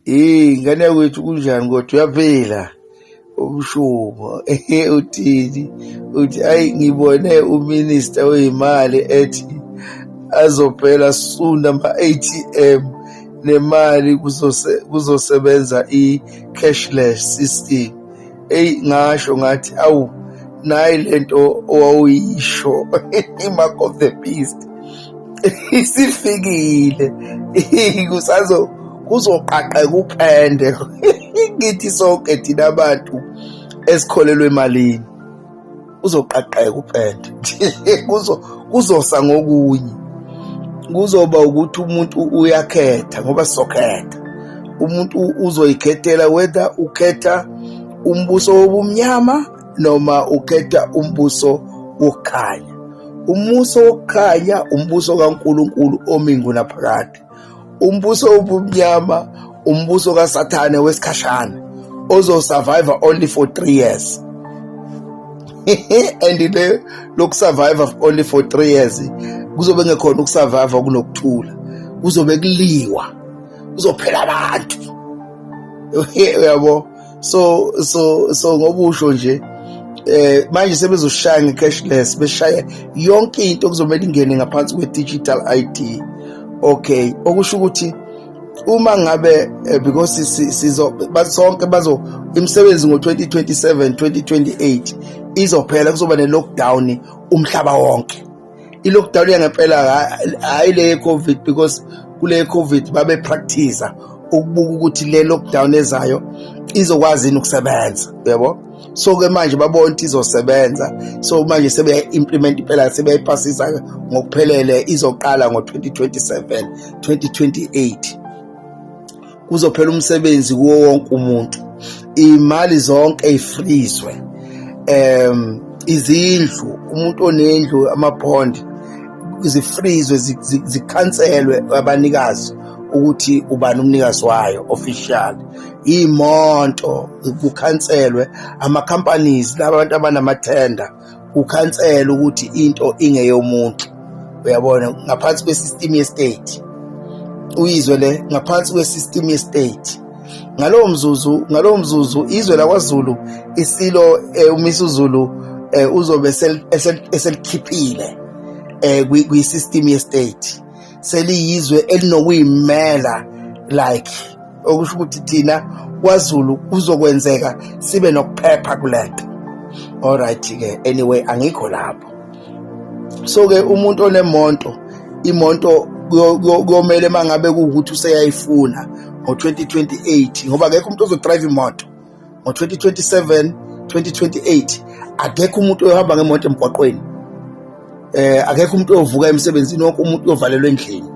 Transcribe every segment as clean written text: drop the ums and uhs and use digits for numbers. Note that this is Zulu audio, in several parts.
Ngane kwethu kunjani kodwa uyaphila umshubo uthini uthi ayi ngibone uminister wezimali ethi azophela soon ama-ATM nemali kuzosebenza i-cashless system. Ngasho ngathi awu nayi lento owawuyisho i-Mark of the Beast isifikile kuzoqaqeka upende ngithi sonke thina abantu esikholelwe emalini uzoqaqeka upende kuzosa ngokunye kuzoba ukuthi umuntu uyakhetha ngoba sizokhetha umuntu uzoyikhethela whether ukhetha umbuso wobumnyama noma ukhetha umbuso wokukhanya. Umbuso wokukhanya umbuso kaNkulunkulu omingu naphakade. Umbuso wobumnyama umbuso kaSathane wesikhashana ozosurvive only for 3 years. And lokusurvive only for 3 years kuzobe ngekhona ukusurvive kunokuthula, kuzobe kuliwa, kuzophela abantu. Uyabo? So ngobusho nje manje sebezoshaya nge-cashless, beshaya yonke into kuzomela ingene ngaphansi kwe-digital ID. Okay, okusho ukuthi uma ngabe because sonke imisebenzi ngo-2027 2028 izophela, kuzoba ne-lockdown umhlaba wonke. I-lockdown yangempela hayi le COVID, because kule COVID babe practice ukubuka ukuthi le lockdown ezayo izokwazi ukusebenza, yabo. So ke manje babona ukuthi izosebenza, so manje sebe-implement impela, sebeyipasisa ngokuphelele, izoqala ngo-2027 2028 kuzophela umsebenzi kuwo wonke umuntu, imali zonke eyifrizwe, izindlu, umuntu onendlu, amabhondi zifrizwe, zikhanselwe abanikazi ukuthi ubani umnikazi wayo official, imoto kukhanselwe, ama-companies labantu abanamathenda kukhansela ukuthi into ingeyomuntu, uyabona, ngaphansi kwe-system ye-state. Uyizwe le, ngaphansi kwe-system ye-state. Ngalowo mzuzu izwe lakwaZulu isilo uMisuzulu uzobe eselikhiphile kwi-system ye-state, seliyizwe elinokuyimela, like okusho ukuthi thina kwaZulu kuzokwenzeka sibe nokuphepha kulento. Alright ke, anyway angikho lapho. So ke umuntu onemonto, imoto kuyomele mangabe kuwukuthi useyayifuna ngo-2028, ngoba akekho umuntu ozodrive imoto ngo-2027 2028. Akekho umuntu ohamba ngemoto emgwaqweni, akekho umuntu ovuka emsebenzini, wonke umuntu uyovalelwa endlini.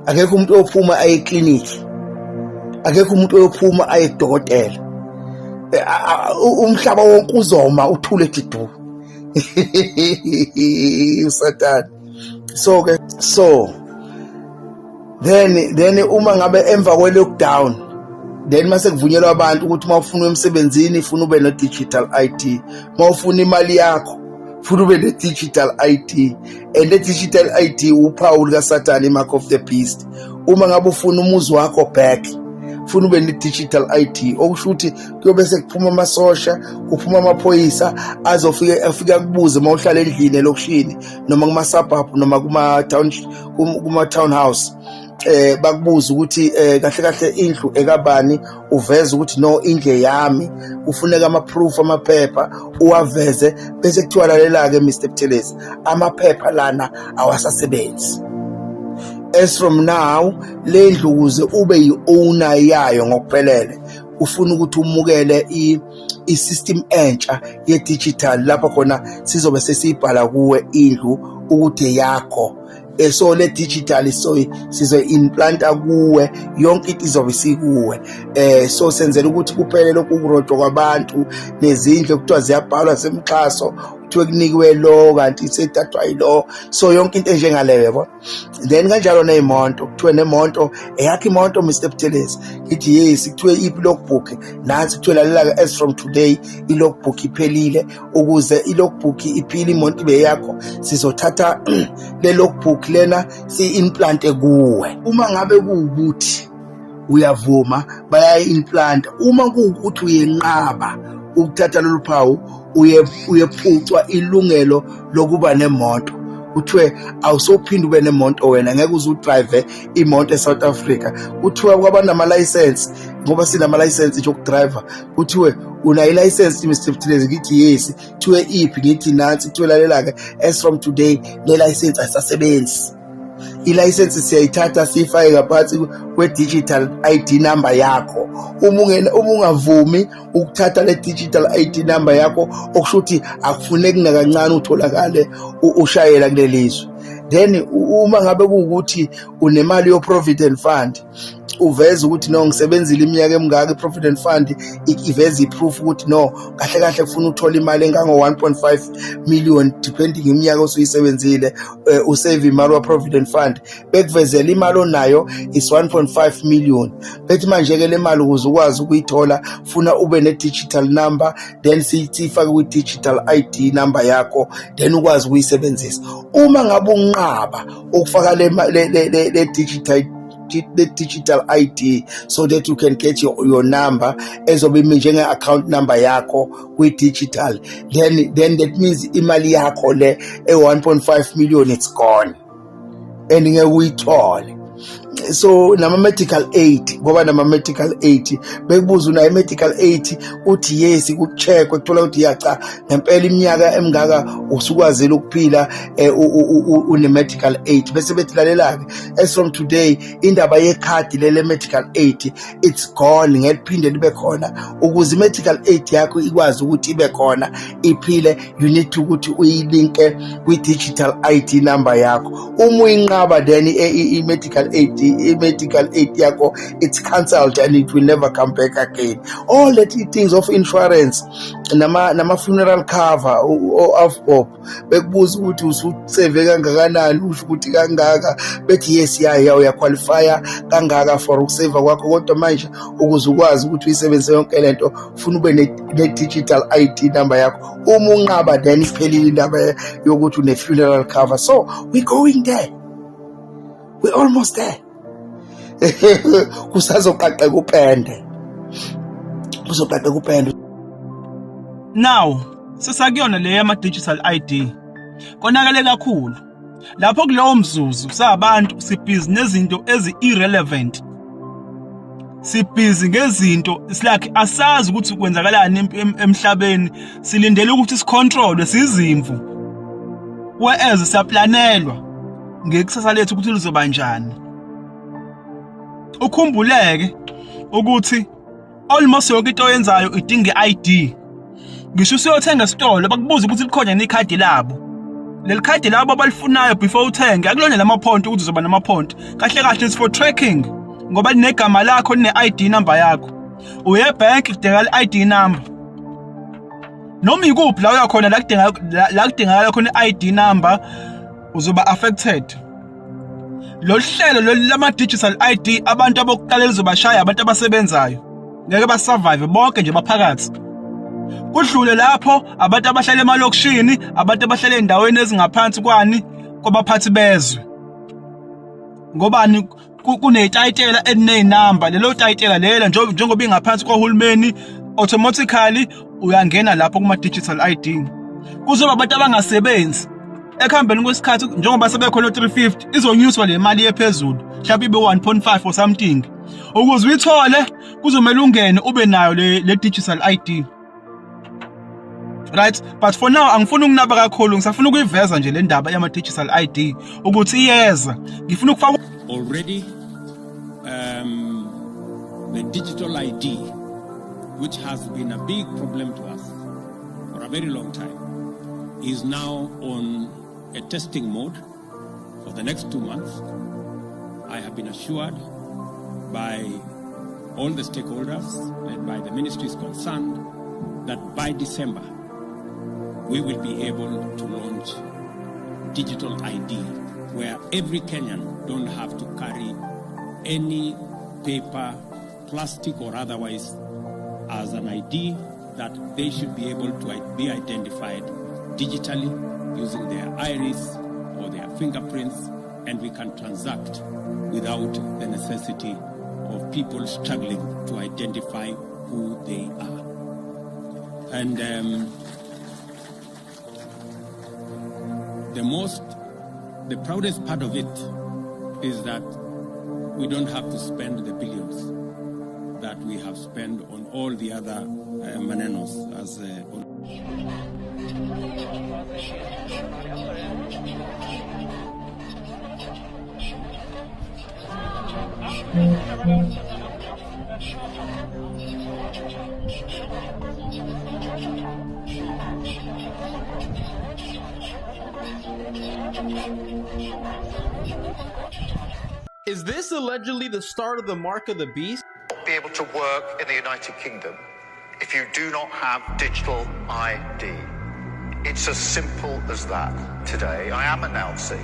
Akekho umuntu ophuma aye ekliniki, akekho umuntu oyophuma aye kudokotela. Umhlaba wonke uzoma uthule didu uSathane. So then uma ngabe emva kwe lockdown, then mase kuvunyelwa abantu ukuthi mawufuna emsebenzini ufuna ube no digital ID, mawufuna imali yakho ufuna ube ne digital ID, and the digital ID uphawu likaSathane, Mark of the Beast. Uma ngabe ufuna umuzi wakho back ufuna ube ne-digital ID, okusho ukuthi kuyobe sekuphuma amasosha, kuphuma amaphoyisa afika kubuze uma uhlala endlini elokishini noma kuma-suburb noma kuma-townhouse, bakubuza ukuthi kahle kahle indlu ekabani, uveze ukuthi no, indlu yami, kufuneka ama-proof, amaphepha uwaveze, bese kuthiwa lalela-ke Mr. Buthelezi, amaphepha lana awasasebenzi. As from now, le ndlu ukuze ube yi-owner yayo ngokuphelele, ufuna ukuthi umukele i-system entsha ye-digital, lapho khona sizobe sesiyibhala kuwe indlu ukuthi yakho. So le digital sizo-implanta kuwe, yonke into izobe sikuwe. So senzela ukuthi kuphele lokhu kurojwa kwabantu nezindlu kuthiwa ziyabhalwa zemxhaso, kuthiwe kunikiwe lo kanti sethathwa yilo. So yonke into enjengaleyo, yabo. Then kanjalo nemonto, kuthiwe nemonto eyakho imoto Mr. Buthelezi, ithi yes, kuthiwe iphi logbook, nansi kuthiwe lalela as from today ilogbook iphelile. Ukuze ilogbook iphile imoto ibe yakho, sizothatha le logbook lena si-implante kuwe. Uma ngabe kuwukuthi uyavuma baya-implanta. Uma kuwukuthi uyenqaba ukuthatha lolu phawu, uyephucwa ilungelo lokuba nemoto, kuthiwe awusophinde ube nemoto wena, ngeke uze udrive imoto eSouth Africa. Kuthiwa kwabanama-license, ngoba sinama-license yokudrayiva, kuthiwe unayo i-license Mr. Buthelezi? Ngithi yes. Kuthiwe iphi? Ngithi nansi. Kuthiwe lalela-ke, as from today le-license ayisasebenzi. I-license siyayithatha siyifake ngaphansi kwe-digital ID number yakho. Uma ungavumi ukuthatha le-digital ID number yakho, okusho ukuthi akufuneki nakancane utholakale ushayela kulelizwe. Then uma ngabe kuwukuthi unemali yo-provident fund, uveza ukuthi no, ngisebenzile iminyaka emingaka i-provident fund, iveza i-proof ukuthi no, kahle kahle kufuna uthola imali engango-1.5 million depending iminyaka osuyisebenzile, usave imali wa-provident fund, bekuvezela imali onayo is 1.5 million. Bethi manje-ke le mali ukuze ukwazi ukuyithola funa ube ne-digital number, then siyifake kwi-digital ID number yakho, then ukwazi ukuyisebenzisa. Uma ngabe unqaba ukufaka le digital ID so that you can get your number ezobe njenge-account number yakho kwi-digital, then that means imali yakho le 1.5 million it's gone and ngeke uyithole. So nama-medical aid, ngoba nama-medical aid bekubuza unayo i-medical aid, uthi yes, kucheckwe kuthola ukuthi yacha ngempela iminyaka emingaka usukwazile ukuphila, une-medical aid. Bese bethi lalela-ke, as from today indaba yekhadi le-medical aid it's gone, ngeke liphinde libe khona. Ukuze i-medical aid yakho ikwazi ukuthi ibe khona iphile, you need to ukuthi uyilinke kwi-digital ID number yakho. Uma uyinqaba then i-medical aid yakho it's cancelled and it will never come back again. All the things of insurance, nama funeral cover of bekubuza ukuthi usave kangakanani, usho ukuthi kangaka, bethi yes uyaqualifya kangaka for ukusave kwakho, kodwa manje ukuze ukwazi ukuthi uyisebenzise yonke lento ufuna ube ne-digital ID number yakho. Uma unqaba then iphelile indaba yokuthi une-funeral cover. So we're going there, we're almost there. Kusazoqaqeka upende, kuzoqaqeka upende. Now sesakuyona le yama-digital ID konakele kakhulu lapho kulowo mzuzu sabantu sibhizi nezinto ezi-irrelevant, sibhizi ngezinto silakhe asazi ukuthi kwenzakalani emhlabeni, silindele ukuthi sicontrolwe sizimvu, whereas siyaplanelwa ngekusasa lethu ukuthi lizoba njani. Ukhumbuleke ukuthi almost yonke into oyenzayo idinga i-ID. Ngisho usiyothenga esitolo bakubuza ukuthi likhona nekhadi labo. Leli khadi labo abalifunayo before uthenge akulona lama-point ukuthi uzoba nama-point. Kahle kahle it's for tracking ngoba linegama lakho line-ID number yakho. Uye bank kudingakala i-ID number. Noma ikuphi la uyakhona la kudingakala khona i-ID number uzoba affected. Lo hlelo lama-digital ID abantu abokuqala lizobashaya abantu abasebenzayo. Ngeke basurvive bonke nje baphakathi. Kudlule lapho abantu abahlala emalokishini, abantu abahlala endaweni ezingaphansi kwabaphathi bezwe. Ngobani kunetayitela elinenamba, lelo tayitela lela njengoba ingaphansi kohulumeni, automatically uyangena lapho kuma-digital ID. Kuzoba abantu abangasebenzi ekuhambeni kwesikhathi njengoba sebekhona 350 izonyuswa le mali ephezulu, mhlawumbe ibe 1.5 or something. Ukuze uyithole kuzomela ungene ube nayo le digital ID. Right, but for now angifuni ukunaba kakhulu, ngisafuna ukuyiveza nje le ndaba yama-digital ID ukuthi iyeza. Ngifuna ukufaka already the digital ID, which has been a big problem to us for a very long time, is now on a testing mode for the next 2 months. I have been assured by all the stakeholders and by the ministries concerned that by December we will be able to launch digital ID where every Kenyan don't have to carry any paper, plastic or otherwise as an ID, that they should be able to be identified digitally using their iris or their fingerprints, and we can transact without the necessity of people struggling to identify who they are. And the proudest part of it is that we don't have to spend the billions that we have spent on all the other manenos as Is this allegedly the start of the mark of the beast? Be able to work in the United Kingdom if you do not have digital ID. It's as simple as that. Today, I am announcing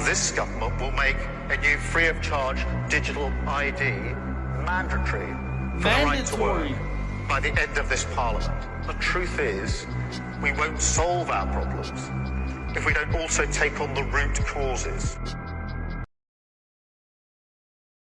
this government will make a new free of charge digital ID mandatory for the right to work by the end of this Parliament. The truth is, we won't solve our problems if we don't also take on the root causes.